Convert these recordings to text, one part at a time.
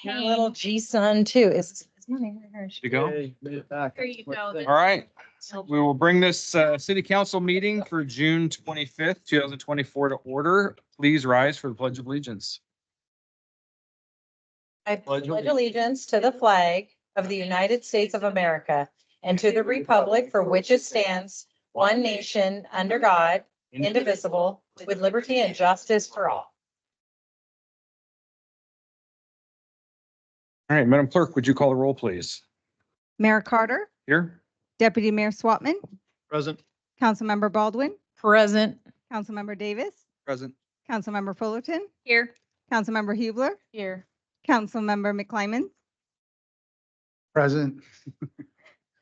Your little G son too. Is my name right here? You go. Hey, made it back. There you go. All right. We will bring this city council meeting for June 25th, 2024 to order. Please rise for the pledge of allegiance. I pledge allegiance to the flag of the United States of America and to the republic for which it stands, one nation, under God, indivisible, with liberty and justice for all. All right, Madam Clerk, would you call the roll, please? Mayor Carter, Here? Deputy Mayor Swatman, Present. Councilmember Baldwin, Present. Councilmember Davis, Present. Councilmember Fullerton, Here. Councilmember Hubler, Here. Councilmember McClyman, Present.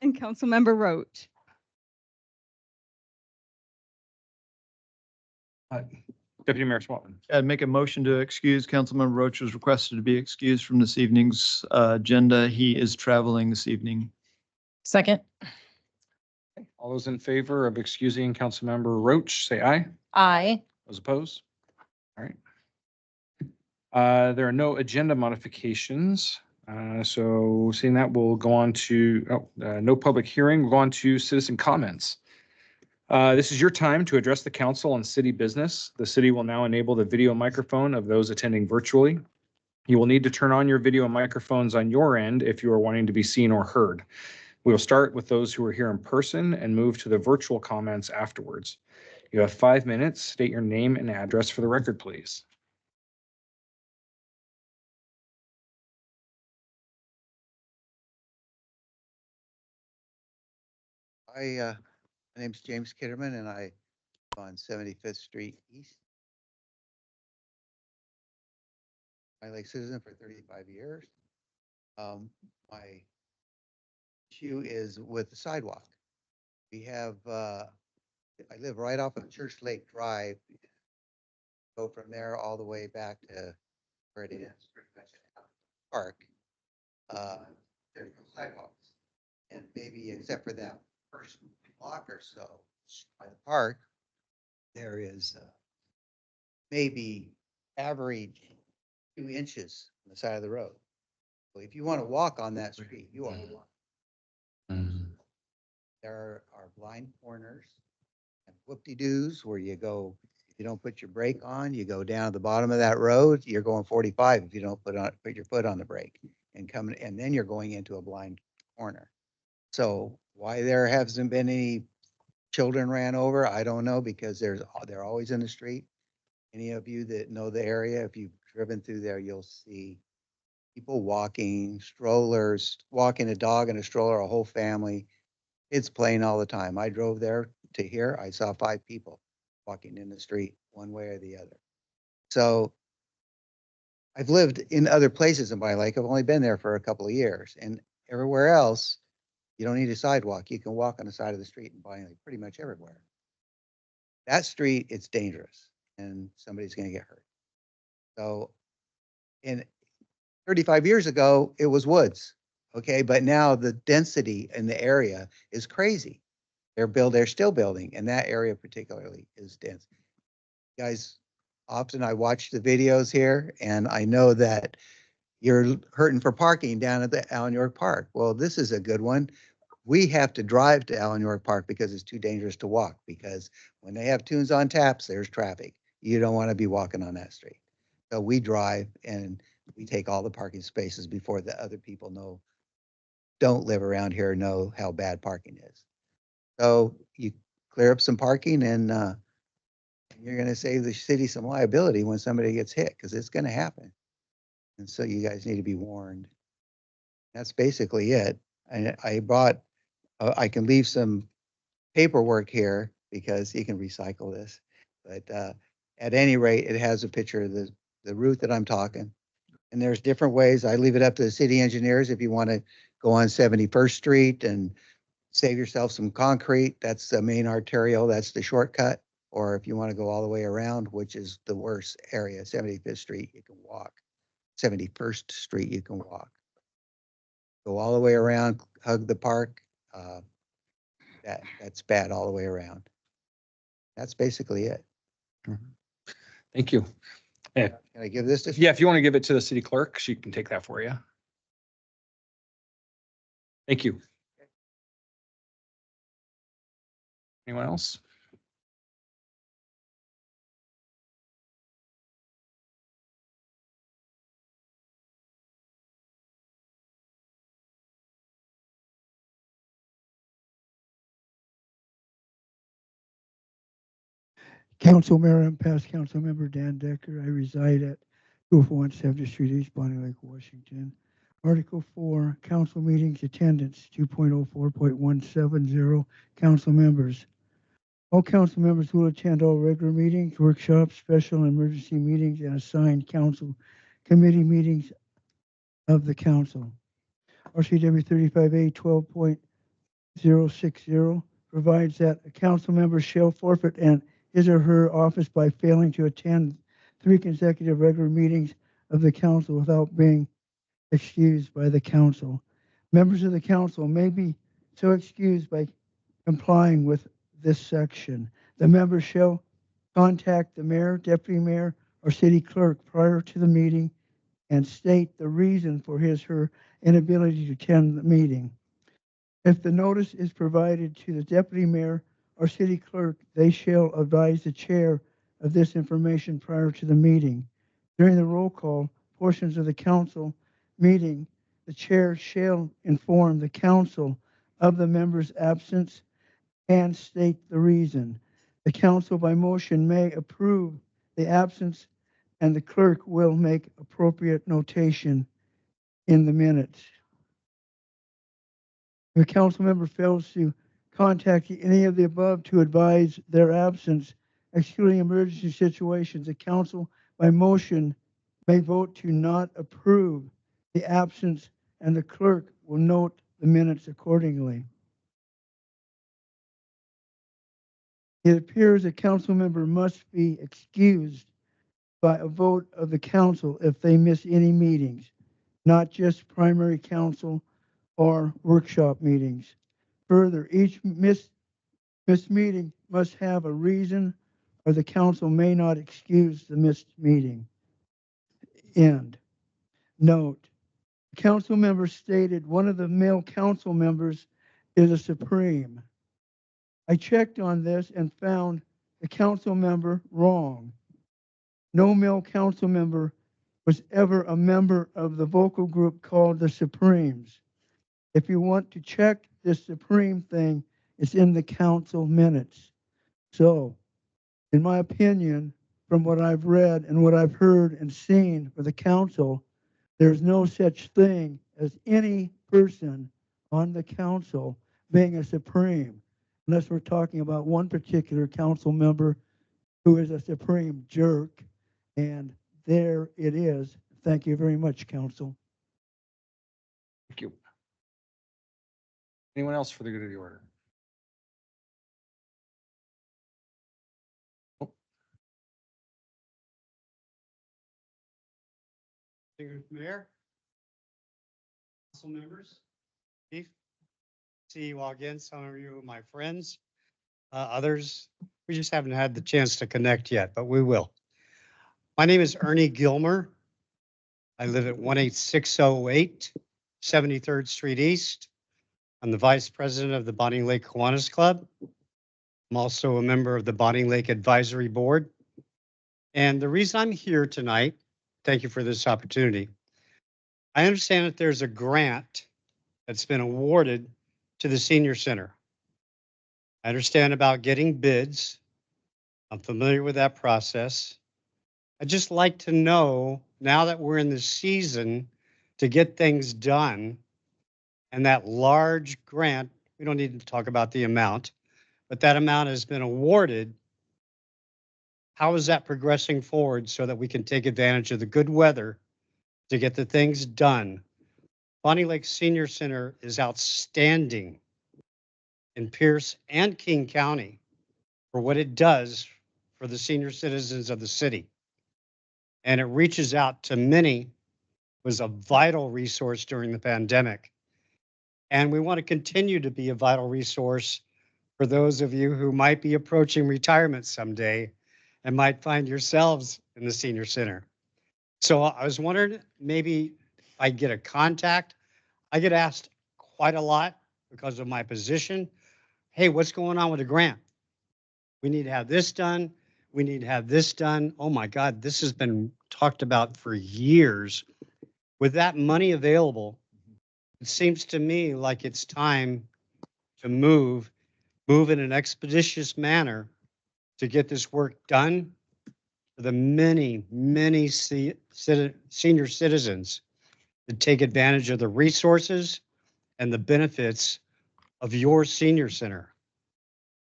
and Councilmember Roach. Deputy Mayor Swatman. I'd make a motion to excuse Councilmember Roach was requested to be excused from this evening's agenda. He is traveling this evening. Second. All those in favor of excusing Councilmember Roach, say aye. Aye. Those opposed? All right. There are no agenda modifications. So seeing that, we'll go on to, no public hearing. We'll go on to citizen comments. This is your time to address the council on city business. The city will now enable the video microphone of those attending virtually. You will need to turn on your video microphones on your end if you are wanting to be seen or heard. We will start with those who are here in person and move to the virtual comments afterwards. You have 5 minutes. State your name and address for the record, please. My name's James Kitterman and I live on 75th Street East. My Lake citizen for 35 years. My issue is with the sidewalk. We have, I live right off of Church Lake Drive. Go from there all the way back to where it is, pretty much park. There's no sidewalks. And maybe except for that first block or so by the park, there is maybe average 2 inches on the side of the road. So if you want to walk on that street, you are walking. There are blind corners and whoop-de-doos where you go, if you don't put your brake on, you go down to the bottom of that road, you're going 45 if you don't put your foot on the brake and then you're going into a blind corner. So why there hasn't been any children ran over, I don't know, because they're always in the street. Any of you that know the area, if you've driven through there, you'll see people walking, strollers, walking a dog and a stroller, a whole family. It's playing all the time. I drove there to here. I saw 5 people walking in the street one way or the other. So I've lived in other places in my lake. I've only been there for a couple of years, and everywhere else, you don't need a sidewalk. You can walk on the side of the street and buy pretty much everywhere. That street, it's dangerous and somebody's going to get hurt. So in 35 years ago, it was woods. Okay. But now the density in the area is crazy. They're still building, and that area particularly is dense. Guys, often I watch the videos here and I know that you're hurting for parking down at the Allen York Park. Well, this is a good one. We have to drive to Allen York Park because it's too dangerous to walk, because when they have tunes on taps, there's traffic. You don't want to be walking on that street. So we drive and we take all the parking spaces before the other people don't live around here know how bad parking is. So you clear up some parking and you're going to save the city some liability when somebody gets hit, because it's going to happen. And so you guys need to be warned. That's basically it. And I can leave some paperwork here because you can recycle this. But at any rate, it has a picture of the route that I'm talking. And there's different ways. I leave it up to the city engineers. If you want to go on 71st Street and save yourself some concrete, that's the main arterial, that's the shortcut. Or if you want to go all the way around, which is the worst area, 75th Street, you can walk. 71st Street, you can walk. Go all the way around, hug the park. That's bad all the way around. That's basically it. Thank you. Yeah. Can I give this to? Yeah, if you want to give it to the city clerk, she can take that for you. Thank you. Anyone else? Council Mayor and past Council Member Dan Decker. I reside at 201 7th Street, East Bonnie Lake, Washington. Article 4, council meetings attendance, 2.04.170, council members. All council members will attend all regular meetings, workshops, special and emergency meetings, and assigned council committee meetings of the council. RCW 35A 12.060 provides that a council member shall forfeit his or her office by failing to attend 3 consecutive regular meetings of the council without being excused by the council. Members of the council may be so excused by complying with this section. The member shall contact the mayor, deputy mayor, or city clerk prior to the meeting and state the reason for his or her inability to attend the meeting. If the notice is provided to the deputy mayor or city clerk, they shall advise the chair of this information prior to the meeting. During the roll call portions of the council meeting, the chair shall inform the council of the member's absence and state the reason. The council by motion may approve the absence and the clerk will make appropriate notation in the minutes. If a council member fails to contact any of the above to advise their absence, excluding emergency situations, the council by motion may vote to not approve the absence and the clerk will note the minutes accordingly. It appears a council member must be excused by a vote of the council if they miss any meetings, not just primary council or workshop meetings. Further, each missed meeting must have a reason or the council may not excuse the missed meeting. End. Note, council member stated one of the male council members is a Supreme. I checked on this and found the council member wrong. No male council member was ever a member of the vocal group called the Supremes. If you want to check this Supreme thing, it's in the council minutes. So, in my opinion, from what I've read and what I've heard and seen for the council, there's no such thing as any person on the council being a Supreme, unless we're talking about one particular council member who is a Supreme jerk. And there it is. Thank you very much, council. Thank you. Anyone else for the good of the order? Mayor, council members, chief, see you all again. Some of you are my friends. Others, we just haven't had the chance to connect yet, but we will. My name is Ernie Gilmer. I live at 18608 73rd Street East. I'm the vice president of the Bonnie Lake Kiwanis Club. I'm also a member of the Bonnie Lake Advisory Board. And the reason I'm here tonight, thank you for this opportunity. I understand that there's a grant that's been awarded to the senior center. I understand about getting bids. I'm familiar with that process. I'd just like to know, now that we're in the season to get things done, and that large grant, we don't need to talk about the amount, but that amount has been awarded. How is that progressing forward so that we can take advantage of the good weather to get the things done? Bonnie Lake Senior Center is outstanding in Pierce and King County for what it does for the senior citizens of the city. And it reaches out to many, was a vital resource during the pandemic. And we want to continue to be a vital resource for those of you who might be approaching retirement someday and might find yourselves in the senior center. So I was wondering, maybe if I get a contact. I get asked quite a lot because of my position. Hey, what's going on with the grant? We need to have this done. We need to have this done. Oh my God, this has been talked about for years. With that money available, it seems to me like it's time to move in an expeditious manner to get this work done for the many, many senior citizens to take advantage of the resources and the benefits of your senior center.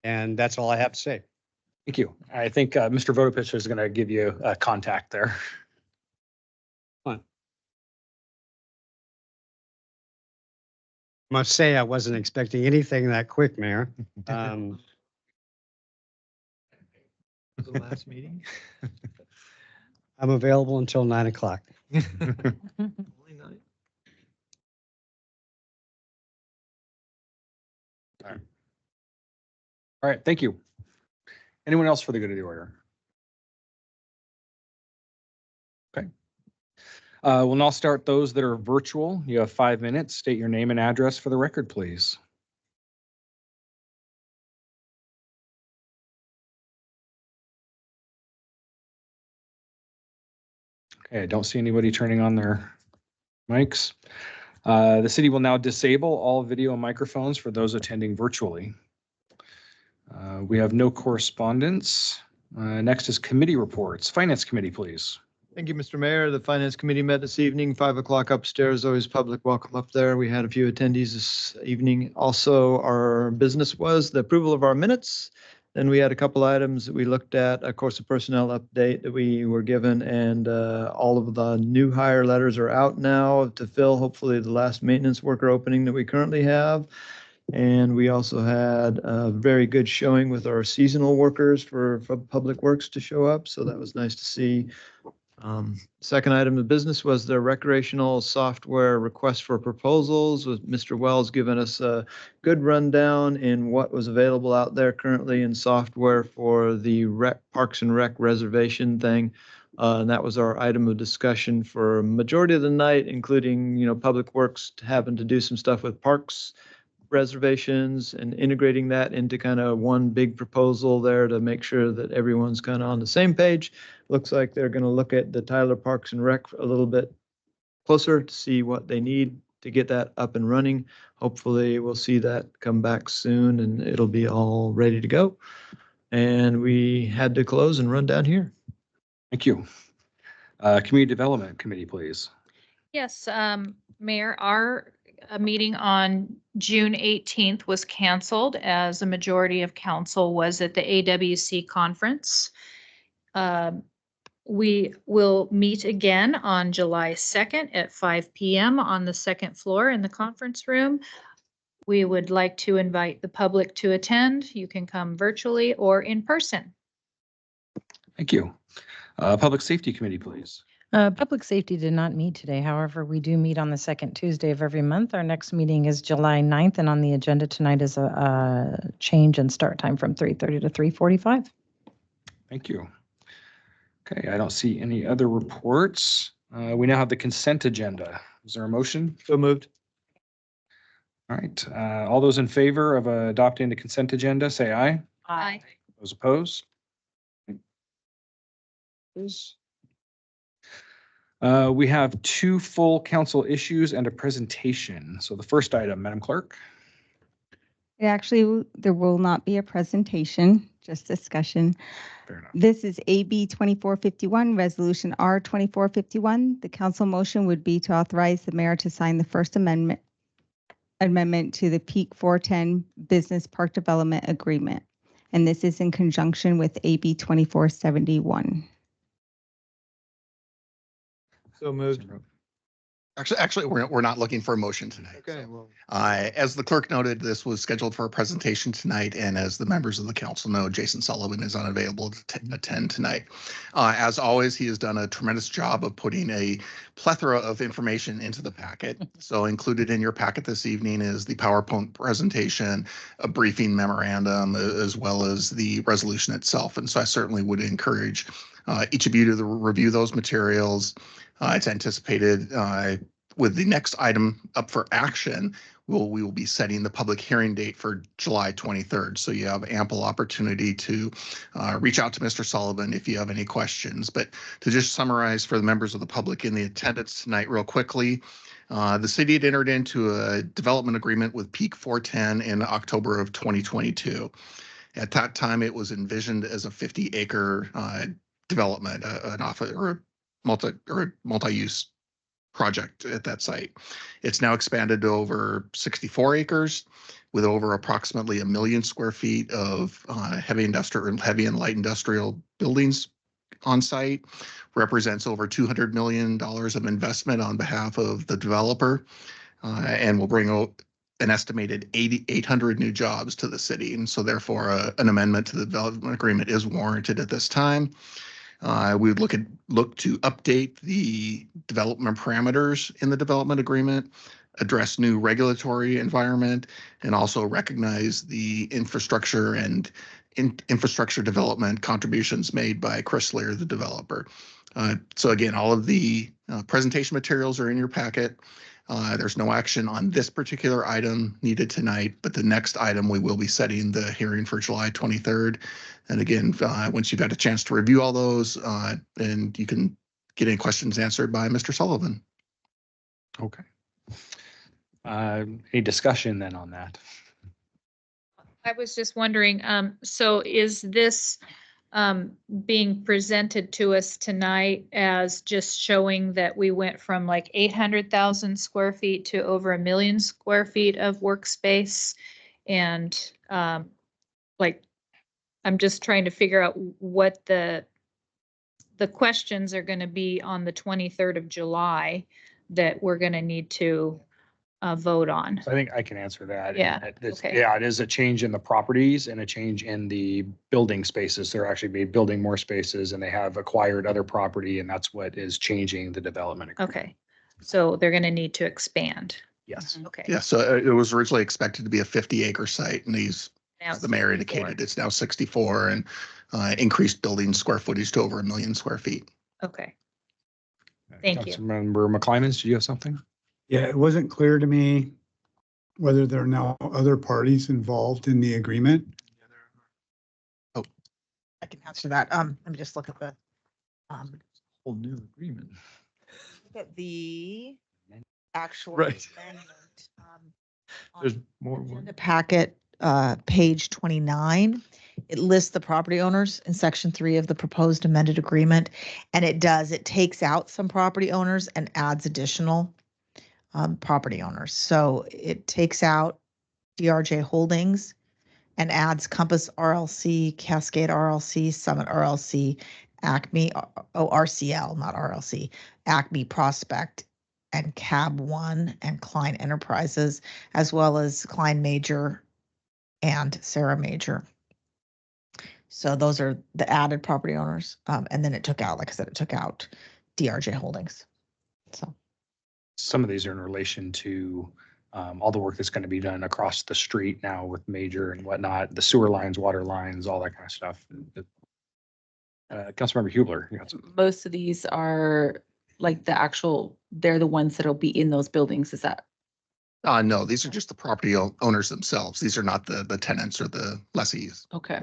And that's all I have to say. Thank you. I think Mr. Vodopich is going to give you a contact there. Must say I wasn't expecting anything that quick, Mayor. The last meeting? I'm available until 9 o'clock. Only nine. All right, thank you. Anyone else for the good of the order? Okay. We'll now start those that are virtual. You have 5 minutes. State your name and address for the record, please. Okay, I don't see anybody turning on their mics. The city will now disable all video and microphones for those attending virtually. We have no correspondence. Next is committee reports. Finance Committee, please. Thank you, Mr. Mayor. The Finance Committee met this evening, 5 o'clock upstairs, always public welcome up there. We had a few attendees this evening. Also, our business was the approval of our minutes. Then we had a couple items that we looked at, of course, a personnel update that we were given, and all of the new hire letters are out now to fill, hopefully, the last maintenance worker opening that we currently have. And we also had a very good showing with our seasonal workers for Public Works to show up, so that was nice to see. Second item of business was the recreational software request for proposals, with Mr. Wells giving us a good rundown in what was available out there currently in software for the Parks and Rec reservation thing. And that was our item of discussion for a majority of the night, including, Public Works having to do some stuff with parks reservations and integrating that into kind of one big proposal there to make sure that everyone's kind of on the same page. Looks like they're going to look at the Tyler Parks and Rec a little bit closer to see what they need to get that up and running. Hopefully we'll see that come back soon and it'll be all ready to go. And we had to close and run down here. Thank you. Community Development Committee, please. Yes, Mayor, our meeting on June 18th was canceled as a majority of council was at the AWC conference. We will meet again on July 2nd at 5 p.m. on the second floor in the conference room. We would like to invite the public to attend. You can come virtually or in person. Thank you. Public Safety Committee, please. Public Safety did not meet today. However, we do meet on the second Tuesday of every month. Our next meeting is July 9th, and on the agenda tonight is a change in start time from 3:30 to 3:45. Thank you. Okay, I don't see any other reports. We now have the consent agenda. Is there a motion? So moved. All right, all those in favor of adopting the consent agenda, say aye. Aye. Those opposed? We have 2 full council issues and a presentation. So the first item, Madam Clerk. Actually, there will not be a presentation, just discussion. Fair enough. This is AB 2451, Resolution R 2451. The council motion would be to authorize the mayor to sign the First Amendment to the Peak 410 Business Park Development Agreement. And this is in conjunction with AB 2471. So moved. Actually, we're not looking for a motion tonight. Okay, well, As the clerk noted, this was scheduled for a presentation tonight, and as the members of the council know, Jason Sullivan is unavailable to attend tonight. As always, he has done a tremendous job of putting a plethora of information into the packet. So included in your packet this evening is the PowerPoint presentation, a briefing memorandum, as well as the resolution itself. And so I certainly would encourage each of you to review those materials. It's anticipated with the next item up for action, we will be setting the public hearing date for July 23rd. So you have ample opportunity to reach out to Mr. Sullivan if you have any questions. But to just summarize for the members of the public in the attendance tonight real quickly, the city had entered into a development agreement with Peak 410 in October of 2022. At that time, it was envisioned as a 50-acre development, an office or a multi-use project at that site. It's now expanded to over 64 acres with over approximately 1 million square feet of heavy and light industrial buildings on site. Represents over $200 million of investment on behalf of the developer and will bring an estimated 800 new jobs to the city. And so therefore an amendment to the development agreement is warranted at this time. We would look to update the development parameters in the development agreement, address new regulatory environment, and also recognize the infrastructure and infrastructure development contributions made by Chris Lear, the developer. So again, all of the presentation materials are in your packet. There's no action on this particular item needed tonight, but the next item we will be setting the hearing for July 23rd. And again, once you've had a chance to review all those, and you can get any questions answered by Mr. Sullivan. Okay. Any discussion then on that? I was just wondering, so is this being presented to us tonight as just showing that we went from like 800,000 square feet to over 1 million square feet of workspace? And like, I'm just trying to figure out what the questions are going to be on the 23rd of July that we're going to need to vote on. I think I can answer that. Yeah, okay. Yeah, it is a change in the properties and a change in the building spaces. They're actually building more spaces and they have acquired other property, and that's what is changing the development agreement. Okay, so they're going to need to expand. Yes. Okay. Yeah, so it was originally expected to be a 50-acre site, and Now as the mayor it's 64. indicated, it's now 64 and increased building square footage to over 1 million square feet. Okay. Thank you. Councilmember McClymonds, do you have something? Yeah, it wasn't clear to me whether there are now other parties involved in the agreement. I can answer that. Let me just look at the, whole new agreement. look at the actual. Right. amendment, on There's more. agenda packet, page 29. It lists the property owners in section 3 of the proposed amended agreement. And it takes out some property owners and adds additional property owners. So it takes out DRJ Holdings and adds Compass RLC, Cascade RLC, Summit RLC, Acme, RCL, not RLC, Acme Prospect, and Cab One and Klein Enterprises, as well as Klein Major and Sarah Major. So those are the added property owners. And then it took out, like I said, it took out DRJ Holdings. So. Some of these are in relation to all the work that's going to be done across the street now with Major and whatnot, the sewer lines, water lines, all that kind of stuff. Councilmember Hubler, you got some. Most of these are like they're the ones that'll be in those buildings. Is that? No, these are just the property owners themselves. These are not the tenants or the lessees. Okay.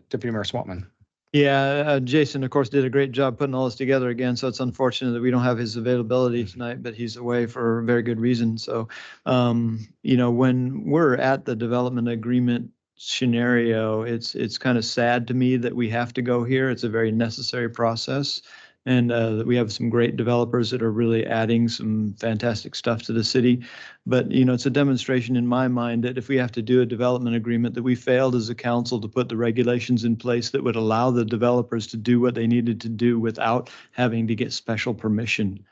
Deputy Mayor Swatman. Yeah, Jason, of course, did a great job putting all this together again. So it's unfortunate that we don't have his availability tonight, but he's away for a very good reason. So, when we're at the development agreement scenario, it's kind of sad to me that we have to go here. It's a very necessary process. And we have some great developers that are really adding some fantastic stuff to the city. But, you know, it's a demonstration in my mind that if we have to do a development agreement, that we failed as a council to put the regulations in place that would allow the developers to do what they needed to do without having to get special permission.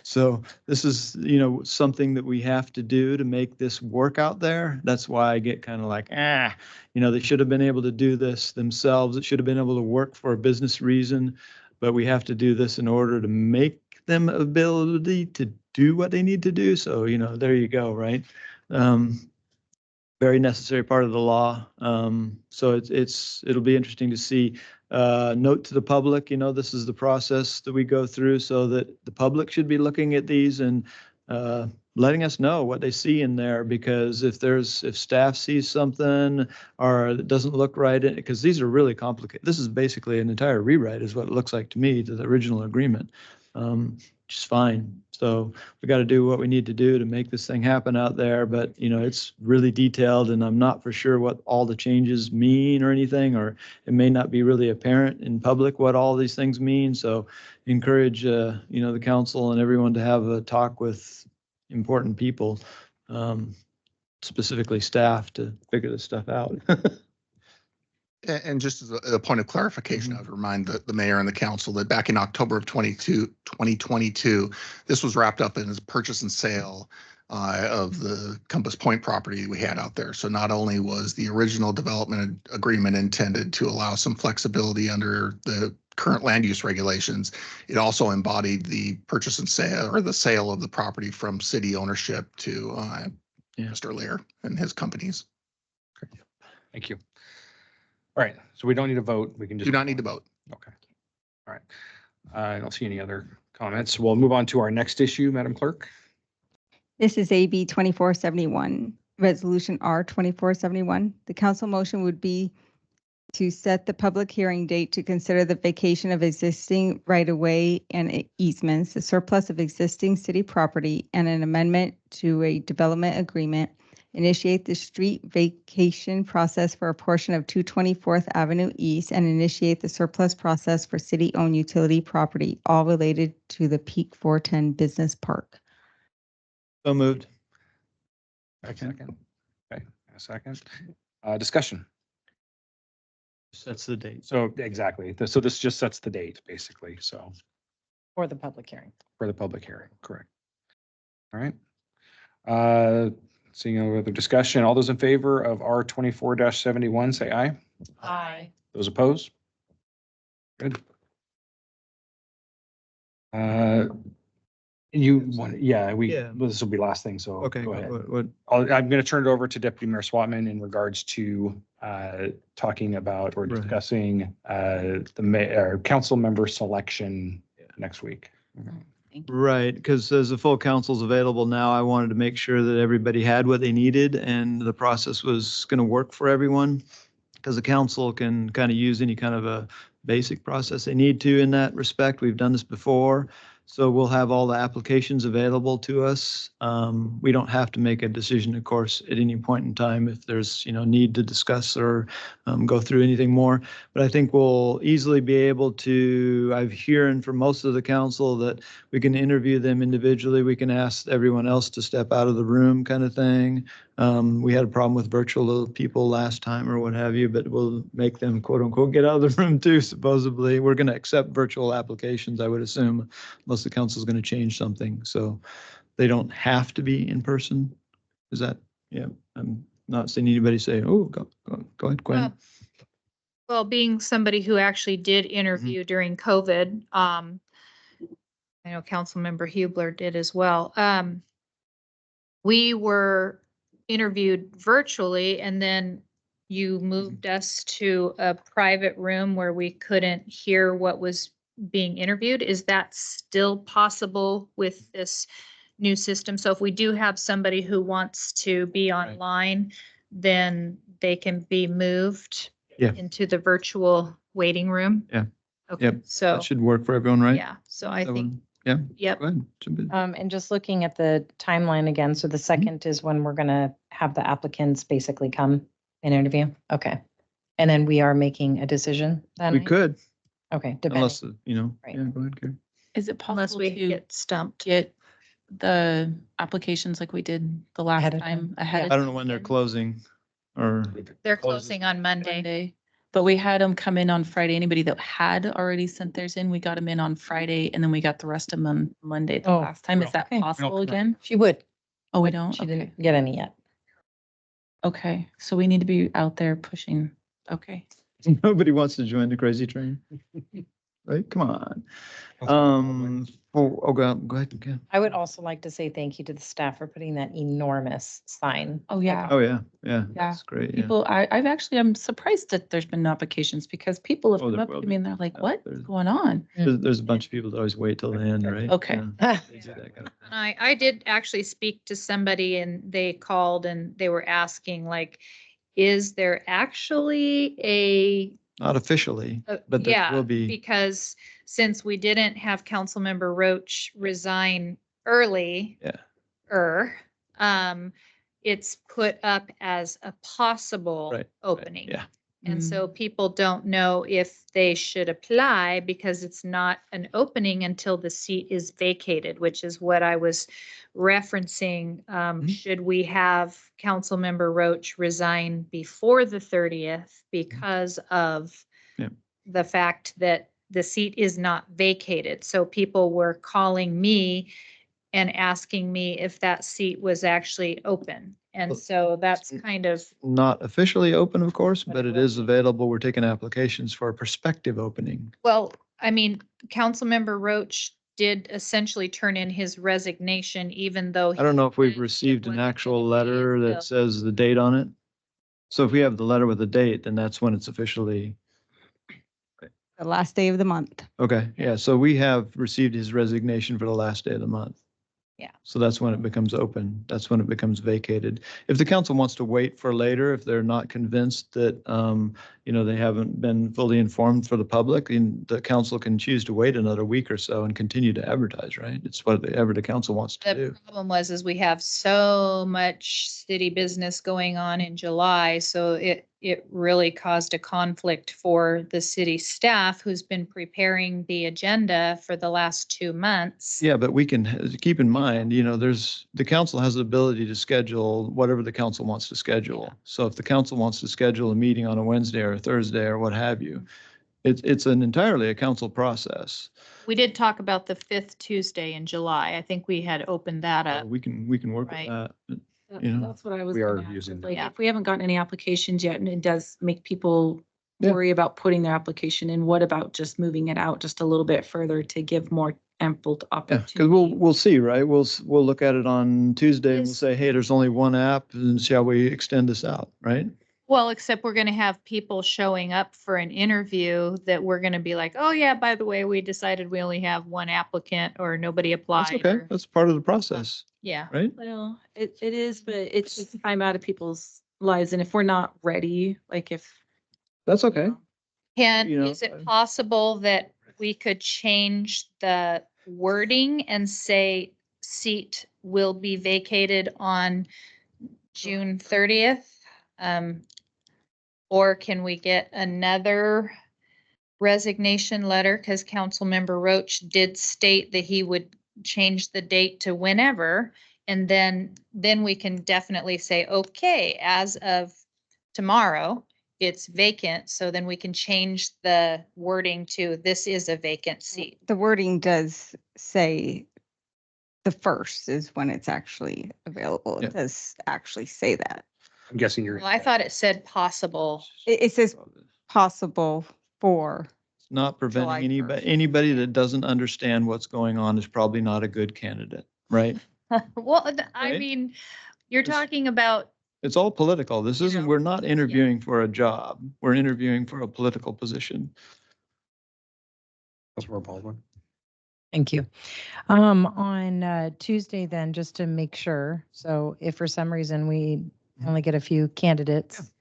So this is, you know, something that we have to do to make this work out there. That's why I get kind of like, you know, they should have been able to do this themselves. It should have been able to work for a business reason, but we have to do this in order to make them ability to do what they need to do. So, you know, there you go, right? Very necessary part of the law. So it'll be interesting to see. Note to the public, you know, this is the process that we go through so that the public should be looking at these and letting us know what they see in there, because if staff sees something or it doesn't look right, because these are really complicated. This is basically an entire rewrite is what it looks like to me to the original agreement, which is fine. So we got to do what we need to do to make this thing happen out there. But, you know, it's really detailed and I'm not for sure what all the changes mean or anything, or it may not be really apparent in public what all these things mean. So encourage, you know, the council and everyone to have a talk with important people, specifically staff, to figure this stuff out. And just as a point of clarification, I would remind the mayor and the council that back in October of 2022, this was wrapped up in his purchase and sale of the Compass Point property we had out there. So not only was the original development agreement intended to allow some flexibility under the current land use regulations, it also embodied the purchase and sale, or the sale of the property from city ownership to Mr. Lear and his companies. Thank you. All right, so we don't need a vote. We can just. Do not need to vote. Okay. All right. I don't see any other comments. We'll move on to our next issue, Madam Clerk. This is AB 2471, Resolution R 2471. The council motion would be to set the public hearing date to consider the vacation of existing right-of-way and easements, the surplus of existing city property, and an amendment to a development agreement. Initiate the street vacation process for a portion of 224th Avenue East and initiate the surplus process for city-owned utility property, all related to the Peak 410 Business Park. So moved. Second. Okay, a second. Discussion. Sets the date. So exactly. So this just sets the date, basically. So For the public hearing. for the public hearing, correct. All right. Seeing no other discussion, all those in favor of R 24-71, say aye. Aye. Those opposed? Good. You want, yeah, Yeah. this will be last thing, so Okay. go ahead. What? I'm going to turn it over to Deputy Mayor Swatman in regards to talking about or Right. discussing the council member selection next week. Right, because as the full council's available now, I wanted to make sure that everybody had what they needed and the process was going to work for everyone. Because the council can kind of use any kind of a basic process they need to in that respect. We've done this before. So we'll have all the applications available to us. We don't have to make a decision, of course, at any point in time if there's, you know, need to discuss or go through anything more. But I think we'll easily be able to, I've hearing from most of the council that we can interview them individually. We can ask everyone else to step out of the room kind of thing. We had a problem with virtual people last time or what have you, but we'll make them quote unquote get out of the room too, supposedly. We're going to accept virtual applications, I would assume, unless the council is going to change something. So they don't have to be in person. Is that, yeah, I'm not seeing anybody say, oh, go ahead, Gwen. Well, being somebody who actually did interview during COVID, I know Councilmember Hubler did as well. We were interviewed virtually and then you moved us to a private room where we couldn't hear what was being interviewed. Is that still possible with this new system? So if we do have somebody who wants to be online, then they can be moved into the virtual waiting room? Yeah. Okay, Yep. so, That should work for everyone, right? yeah, so I That think, one? Yeah. yep. Go ahead. Jump in. And just looking at the timeline again, so the second is when we're gonna have the applicants basically come and interview. Okay. And then we are making a decision then? We could. Okay, depending. Unless, you know, Right. yeah, go ahead, Gary. Is it Unless possible we to get stumped. get the applications like we did the last Ahead of time time. ahead Yeah. of I don't know when they're closing or. They're closing on Monday. Monday? But we had them come in on Friday. Anybody that had already sent theirs in, we got them in on Friday and then we got the rest of them on Monday the Oh, last time. Is that okay. possible again? She would. Oh, we but don't? She Okay. didn't get any yet. Okay, so we need to be out there pushing. Okay. Nobody wants to join the crazy train. Right? Come on. Go ahead. Okay. I would also like to say thank you to the staff for putting that enormous sign. Oh, yeah. Oh, yeah, yeah. Yeah. That's great. Yeah. People, I'm surprised that there's been no applications because people have Oh, come there up will to be. me and they're like, Yeah, what's there's- going on? There's a bunch of people that always wait till the end, right? Okay. Yeah, they do that kind of thing. I did actually speak to somebody and they called and they were asking like, is there actually a Not officially, but there yeah, will be. because since we didn't have Councilmember Roach resign early. Yeah. It's put up as a possible Right, opening. Yeah. And so people don't know if they should apply because it's not an opening until the seat is vacated, which is what I was referencing. Should we have Councilmember Roach resign before the 30th because of Yeah. the fact that the seat is not vacated? So people were calling me and asking me if that seat was actually open. And Well, so that's kind of, Not officially open, of course, But but it it will is available. We're taking applications for a prospective opening. well, I mean, Councilmember Roach did essentially turn in his resignation, even though. I don't know if we've said it received an wasn't actual gonna be letter until- that says the date on it. So if we have the letter with the date, then that's when it's officially, The last day of the month. okay, yeah. So we have received his resignation for the last day of the month. Yeah. So that's when it becomes open. That's when it becomes vacated. If the council wants to wait for later, if they're not convinced that, they haven't been fully informed for the public, then the council can choose to wait another week or so and continue to advertise, right? It's whatever the council wants to The do. problem is we have so much city business going on in July, so it really caused a conflict for the city staff who's been preparing the agenda for the last 2 months. Yeah, but we can keep in mind, the council has the ability to schedule whatever the council wants to schedule. So if the council wants to schedule a meeting on a Wednesday or a Thursday or what have you, it's an entirely a council process. We did talk about the 5th Tuesday in July. I think we had opened that up. We can work with Right. that. You know, That's what I was. we are gonna ask, using is like, that. if we haven't gotten any applications yet and it does make people Yeah. worry about putting their application in, what about just moving it out just a little bit further to give more ample Yeah, opportunity? because we'll see, right? We'll look at it on Tuesday and we'll Yes. say, hey, there's only one app and shall we extend this out, right? Well, except we're going to have people showing up for an interview that we're going to be like, oh yeah, by the way, we decided we only have one applicant or nobody applied. That's okay. or- That's part of the process, Yeah. right? Well, it is, but it's just time out of people's lives. And if we're not ready, like if. That's okay. Can, You know, is it possible that we could change the wording and say seat will be vacated on June 30th? Or can we get another resignation letter? Because Councilmember Roach did state that he would change the date to whenever. And then we can definitely say, okay, as of tomorrow, it's vacant. So then we can change the wording to this is a vacant seat. The wording does say the first is when it's actually available. Yeah. It does actually say that. I'm guessing you're. Well, I thought it said possible. It says possible for, It's not preventing July anybody that doesn't understand what's going on is probably not a good candidate, right? Well, I Right? mean, you're It's- talking about, It's all political. This You isn't, know, we're not interviewing for a job. We're interviewing for a political position. Councilmember Baldwin. Thank you. On Tuesday then, just to make sure, so if for some reason we only get a few candidates,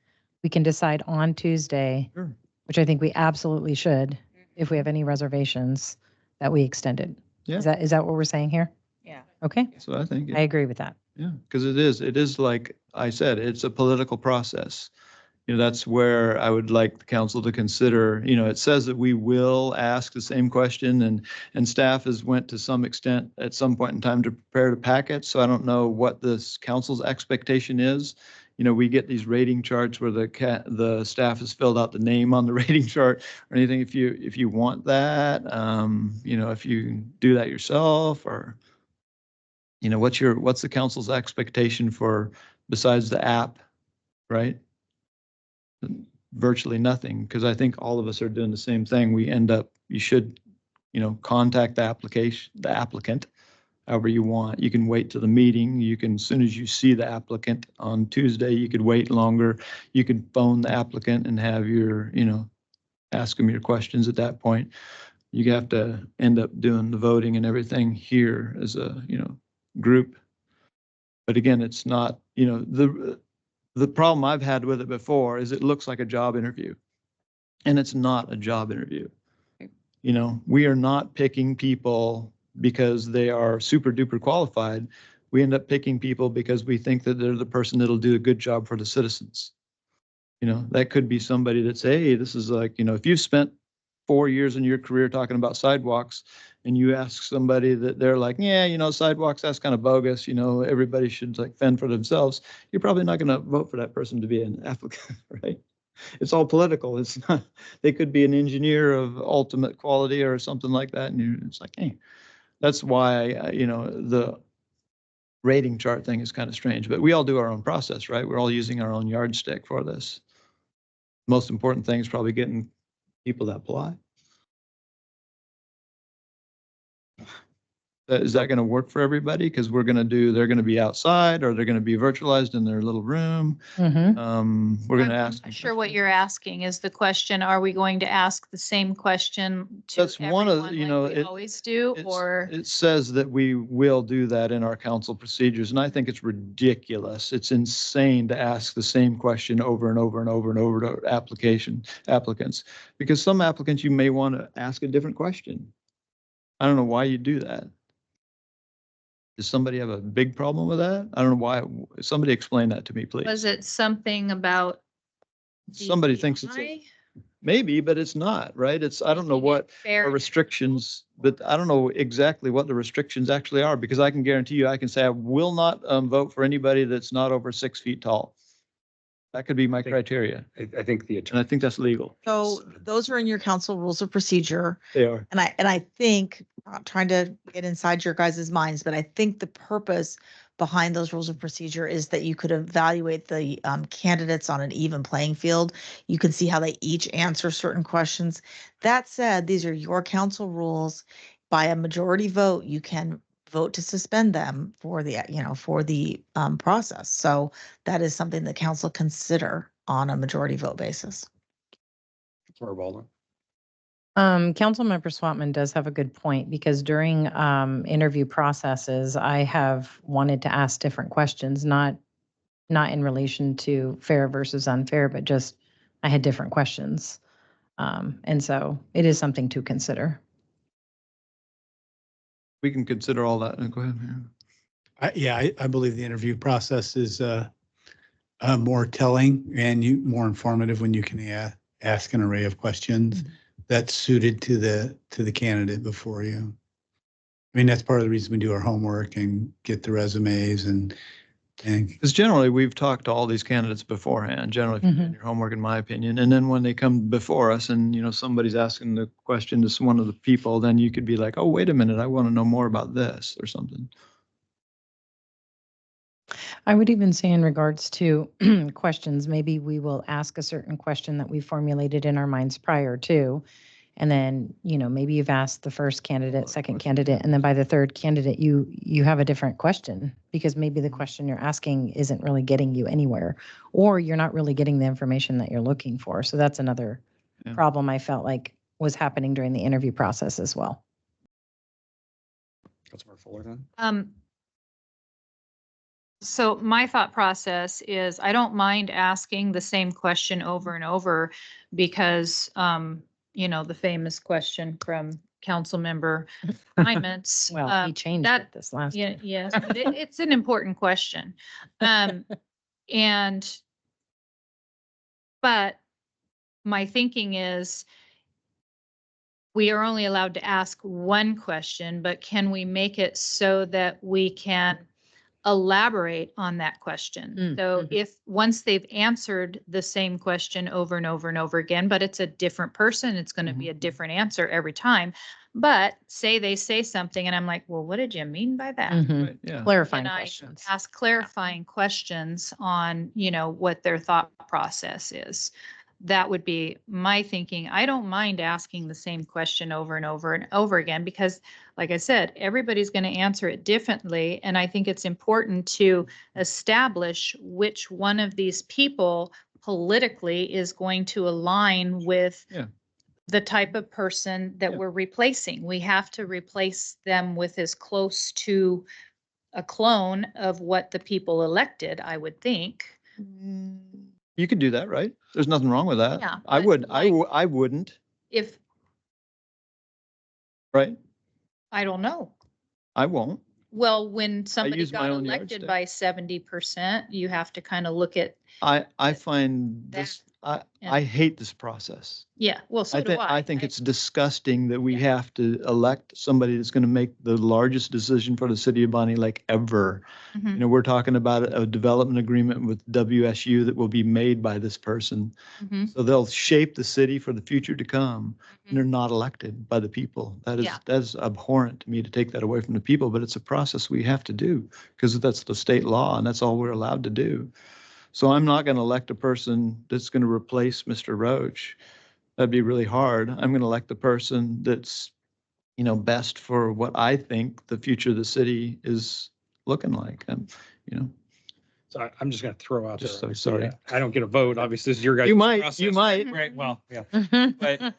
we can decide on Tuesday, Sure. which I think we absolutely should, if we have any reservations, that we extend it. Yeah. Is that what we're saying here? yeah. Okay, So I think, I agree with that. yeah, because it is like I said, it's a political process. that's where I would like the council to consider, it says that we will ask the same question, and staff has went to some extent at some point in time to prepare the packet. So I don't know what this council's expectation is. We get these rating charts where the staff has filled out the name on the rating chart or anything. If you want that, if you do that yourself, or, what's the council's expectation for, besides the app, right? Virtually nothing, because I think all of us are doing the same thing. You should, contact the applicant, however you want. You can wait till the meeting. You can, as soon as you see the applicant on Tuesday, you could wait longer. You could phone the applicant and have your, ask them your questions at that point. You have to end up doing the voting and everything here as a, group. But again, it's not, the problem I've had with it before is it looks like a job interview, and it's not a job interview. We are not picking people because they are super duper qualified. We end up picking people because we think that they're the person that'll do a good job for the citizens. That could be somebody that's, hey, this is like, if you spent 4 years in your career talking about sidewalks, and you ask somebody that they're like, yeah, sidewalks, that's kind of bogus. Everybody should like fend for themselves. You're probably not going to vote for that person to be an applicant, right? It's all political. It's not, they could be an engineer of ultimate quality or something like that. And it's like, hey, that's why, the rating chart thing is kind of strange, but we all do our own process, right? We're all using our own yardstick for this. Most important thing is probably getting people that apply. Is that going to work for everybody? Because they're going to be outside, or they're going to be virtualized in their little room. Mhm. We're going to I'm ask. not sure what you're asking is the question. Are we going to ask the same question to That's one of, everyone like we always do, or? It says that we will do that in our council procedures, and I think it's ridiculous. It's insane to ask the same question over and over and over and over to applicants, because some applicants you may want to ask a different question. I don't know why you do that. Does somebody have a big problem with that? I don't know why. Somebody explain that to me, please. Was it something about? Somebody thinks it's DEI? maybe, but it's not, right? I don't know Making it what fair our and restrictions, but I don't know exactly what the restrictions actually are, because I can guarantee you, I can say I will not vote for anybody that's not over 6 feet tall. That could be my criteria. I think the And attorney. I think that's legal. So those are in your council rules of procedure. They are. And I think, not trying to get inside your guys' minds, but I think the purpose behind those rules of procedure is that you could evaluate the candidates on an even playing field. You can see how they each answer certain questions. That said, these are your council rules. By a majority vote, you can vote to suspend them for the process. So that is something the council consider on a majority vote basis. Baldwin. Councilmember Swatman does have a good point, because during interview processes, I have wanted to ask different questions, not in relation to fair versus unfair, but just I had different questions. And so it is something to consider. We can consider all that. Go ahead. I believe the interview process is more telling and more informative when you can ask an array of questions that's suited to the candidate before you. I mean, that's part of the reason we do our homework and get the resumes and Because generally, we've talked to all these candidates beforehand, generally, if you've done your homework, in my opinion. And then when they come before us and, somebody's asking the question to one of the people, then you could be like, oh, wait a minute, I want to know more about this or something. I would even say in regards to questions, maybe we will ask a certain question that we formulated in our minds prior to. And then, maybe you've asked the first candidate, second candidate, and then by the third candidate, you have a different question, because maybe the question you're asking isn't really getting you anywhere, or you're not really getting the information that you're looking for. So that's another problem I felt like was happening during the interview process as well. Councilmember Fuller then? So my thought process is I don't mind asking the same question over and over, because, the famous question from Councilmember Simons. Well, he changed it this last Yeah, time. yes, but it's an important question. And But my thinking is we are only allowed to ask one question, but can we make it so that we can elaborate on that question? So if, once they've answered the same question over and over and over again, but it's a different person, it's going to be a different answer every time. But say they say something and I'm like, well, what did you mean by that? Right, yeah. Clarifying And I questions. ask clarifying questions on, what their thought process is. That would be my thinking. I don't mind asking the same question over and over and over again because, like I said, everybody's going to answer it differently. And I think it's important to establish which one of these people politically is going to align with Yeah. the type of person that Yeah. we're replacing. We have to replace them with as close to a clone of what the people elected, I would think. You could do that, right? There's nothing wrong with that. Yeah, I but would, like- I wouldn't, If, right? I don't know. I won't. Well, when somebody use my got own elected yardstick. by 70%, you have to kind of look at, I find this, I and- hate this process. yeah, well, so do I think it's disgusting that we have to elect somebody that's gonna make the largest decision for the city of Bonnie Lake ever. Mhm. You know, we're talking about a development agreement with WSU that will be made by this person. Mhm. So they'll shape the city for the future to come, and they're not elected by the people. Yeah. That is abhorrent to me to take that away from the people, but it's a process we have to do because that's the state law and that's all we're allowed to do. So I'm not going to elect a person that's going to replace Mr. Roach. That'd be really hard. I'm going to elect the person that's, best for what I think the future of the city is looking like. So I'm just going to throw out there. Just so obviously, sorry. I don't get a vote. Obviously, this is your guys' You might, process. you might. Right, well, yeah. But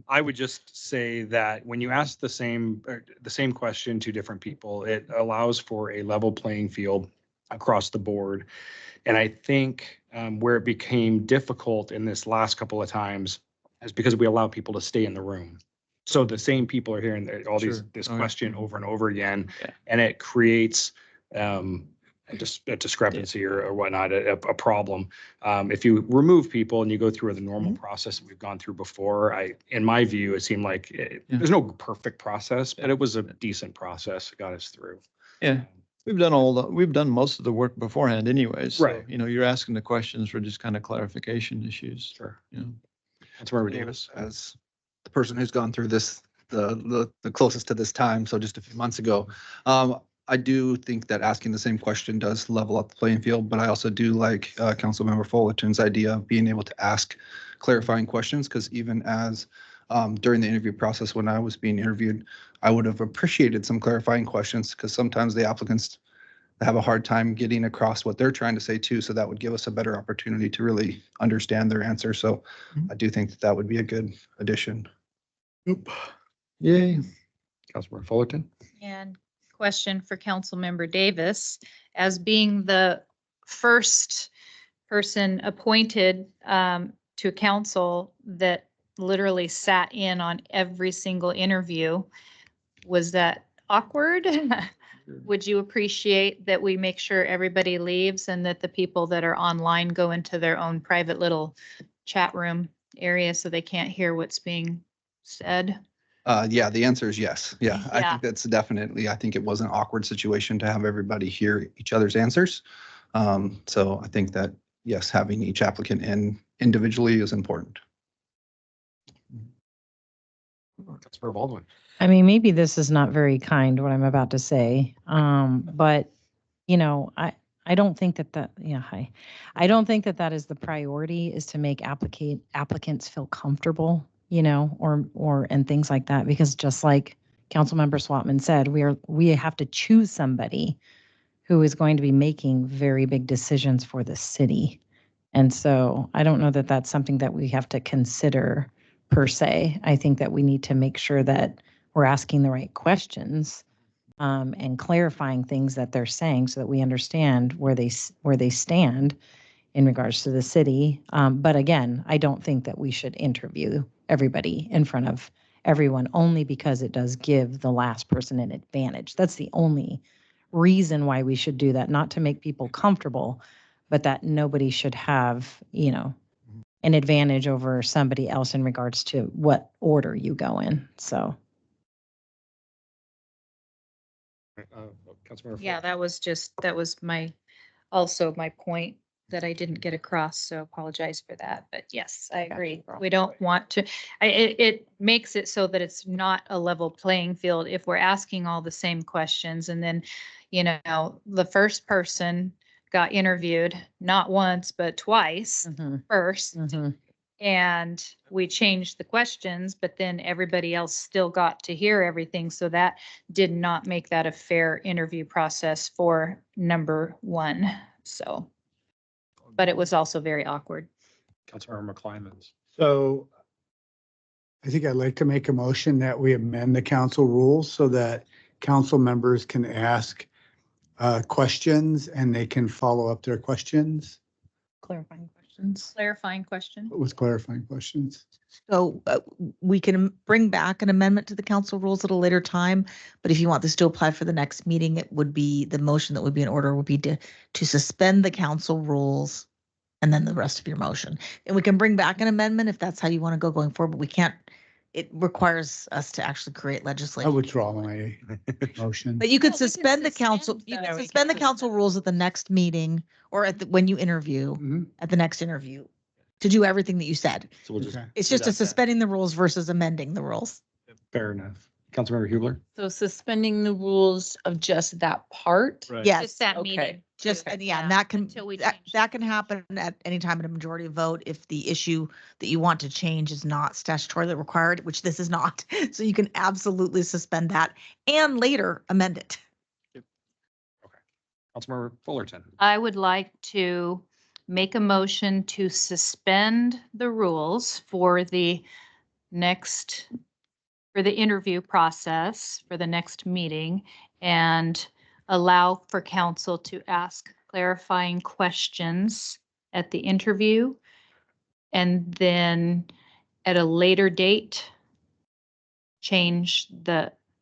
I would just say that when you ask the same question to different people, it allows for a level playing field across the board. And I think where it became difficult in this last couple of times is because we allow people to stay in the room. So the same people are hearing Sure. this Okay. question over and over again, Yeah. and it creates just a discrepancy or whatnot, a problem. If you remove people and you go through the normal process that we've gone through before, in my view, it seemed like there's no perfect process, but it was a decent process. It got us through. Yeah. We've done most of the work beforehand anyways. So, Right. You're asking the questions for just kind of clarification issues. Sure. Yeah. Councilmember Davis. As the person who's gone through this, the closest to this time, so just a few months ago, I do think that asking the same question does level up the playing field, but I also do like Councilmember Fullerton's idea of being able to ask clarifying questions, because even as during the interview process, when I was being interviewed, I would have appreciated some clarifying questions, because sometimes the applicants have a hard time getting across what they're trying to say too. So that would give us a better opportunity to really understand their answer. So I do think that would be a good addition. Yay. Councilmember Fullerton. And question for Councilmember Davis, as being the first person appointed to council that literally sat in on every single interview, was that awkward? Would you appreciate that we make sure everybody leaves and that the people that are online go into their own private little chat room area so they can't hear what's being said? Yeah, the answer is yes. Yeah, I Yeah. think that's definitely, I think it was an awkward situation to have everybody hear each other's answers. So I think that, yes, having each applicant in individually is important. Councilmember Baldwin. I mean, maybe this is not very kind, what I'm about to say. But, I don't think hi. I don't think that is the priority, is to make applicants feel comfortable, and things like that. Because just like Councilmember Swatman said, we have to choose somebody who is going to be making very big decisions for the city. And so I don't know that that's something that we have to consider per se. I think that we need to make sure that we're asking the right questions and clarifying things that they're saying so that we understand where they stand in regards to the city. But again, I don't think that we should interview everybody in front of everyone, only because it does give the last person an advantage. That's the only reason why we should do that, not to make people comfortable, but that nobody should have, an advantage over somebody else in regards to what order you go in. So. Councilmember. Yeah, that was also my point that I didn't get across, so apologize for that. But yes, I agree. We don't want to, it makes it so that it's not a level playing field if we're asking all the same questions and then, the first person got interviewed not once, but twice first. And we changed the questions, but then everybody else still got to hear everything. So that did not make that a fair interview process for number one. So, but it was also very awkward. Councilmember McClymans. So I think I'd like to make a motion that we amend the council rules so that council members can ask questions and they can follow up their questions Clarifying questions. Clarifying question. with clarifying questions. So we can bring back an amendment to the council rules at a later time. But if you want this to apply for the next meeting, it would be, the motion that would be in order would be to suspend the council rules and then the rest of your motion. And we can bring back an amendment if that's how you want to go going forward, but we can't, it requires us to actually create I legislation. withdraw my motion. But you could Well, we can suspend the council, suspend you them. can We suspend the can council rules at the next meeting or when you interview, Mhm. at the next interview, to do everything that you said. So we'll just. Okay. It's do just a that then. suspending the rules versus amending the rules. Fair enough. Councilmember Hubler. So suspending the rules of just that part. Yes. Just that Okay. meeting. Just, too. and yeah, and that can, Until we that, change that can happen at any time in a majority vote if the issue that you want to change is not statutorily required, which this is not. So you can absolutely suspend that and later amend it. Councilmember Fullerton. I would like to make a motion to suspend the rules for the interview process for the next meeting and allow for council to ask clarifying questions at the interview. And then at a later date,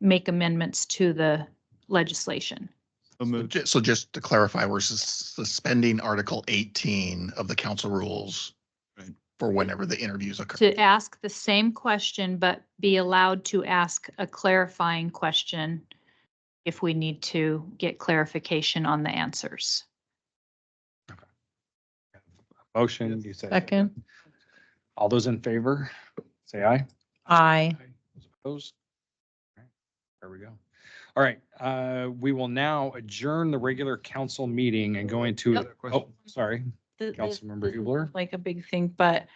make amendments to the legislation. So just to clarify, we're suspending Article 18 of the council rules for whenever the interviews occur. To ask the same question, but be allowed to ask a clarifying question if we need to get clarification on the answers. Motion, you said. Second. All those in favor, say aye. Aye. Those opposed? All right, there we go. All right, we will now adjourn the regular council meeting and go into, oh, sorry, Councilmember Hubler. Like a big thing, but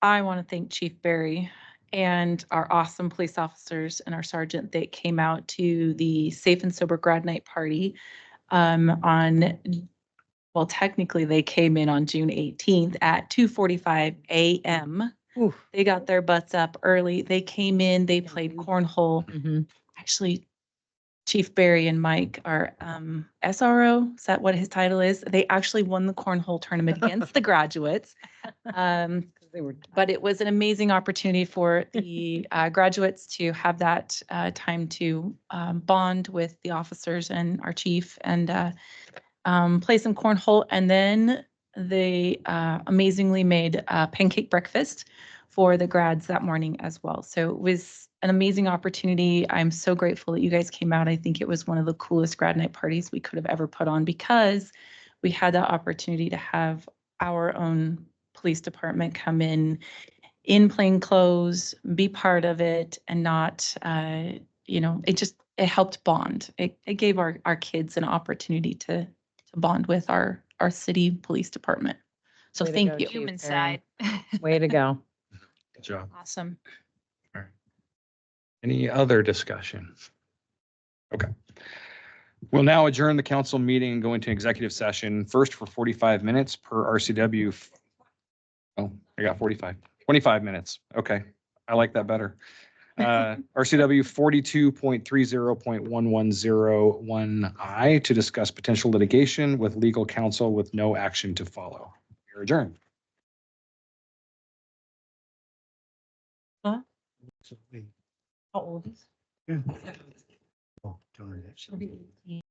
I want to thank Chief Barry and our awesome police officers and our sergeant that came out to the Safe and Sober Grad Night Party well, technically they came in on June 18th at 2:45 a.m. They got their butts up early. They came in, they played cornhole. Actually, Chief Barry and Mike are SRO. Is that what his title is? They actually won the cornhole tournament against the graduates. But it was an amazing opportunity for the graduates to have that time to bond with the officers and our chief and play some cornhole. And then they amazingly made a pancake breakfast for the grads that morning as well. So it was an amazing opportunity. I'm so grateful that you guys came out. I think it was one of the coolest grad night parties we could have ever put on because we had the opportunity to have our own police department come in plain clothes, be part of it, and not, it helped bond. It gave our kids an opportunity to bond with our city police department. So Way to thank go, you. Chief Human Barry. side. Way to go. Good job. Awesome. All right. Any other discussion? Okay. We'll now adjourn the council meeting and go into executive session, first for 45 minutes per RCW. Oh, I got 25 minutes. Okay. I like that better. RCW 42.30.110(1) to discuss potential litigation with legal counsel with no action to follow. You're adjourned. How old is? Oh, darn it.